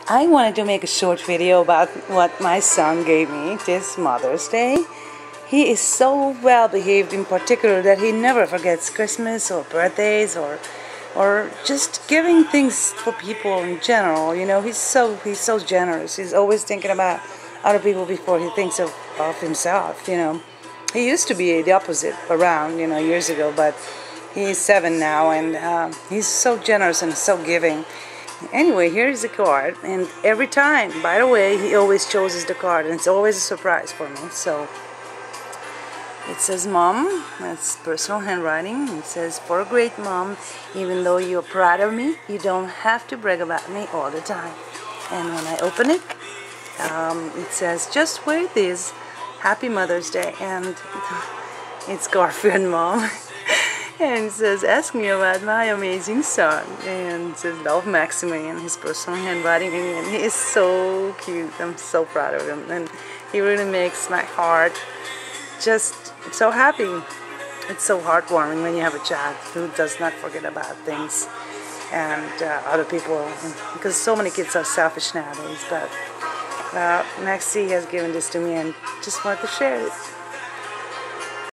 I wanted to make a short video about what my son gave me this Mother's Day. He is so well behaved in particular that he never forgets Christmas or birthdays or just giving things for people in general. You know, he's so generous. He's always thinking about other people before he thinks of himself, you know. He used to be the opposite around, you know, years ago, but he's 7 now, and he's so generous and so giving. Anyway, here's the card, and every time, by the way, he always chooses the card, and it's always a surprise for me. So it says Mom, that's personal handwriting. It says, for a great mom, even though you're proud of me, you don't have to brag about me all the time. And when I open it, it says, just where it is, Happy Mother's Day, and it's Garfield, Mom. And it says, ask me about my amazing son. And it says, love Maximilian, his personal handwriting. And he is so cute. I'm so proud of him. And he really makes my heart just so happy. It's so heartwarming when you have a child who does not forget about things and other people. Because so many kids are selfish nowadays. But Maxie has given this to me and just wanted to share it.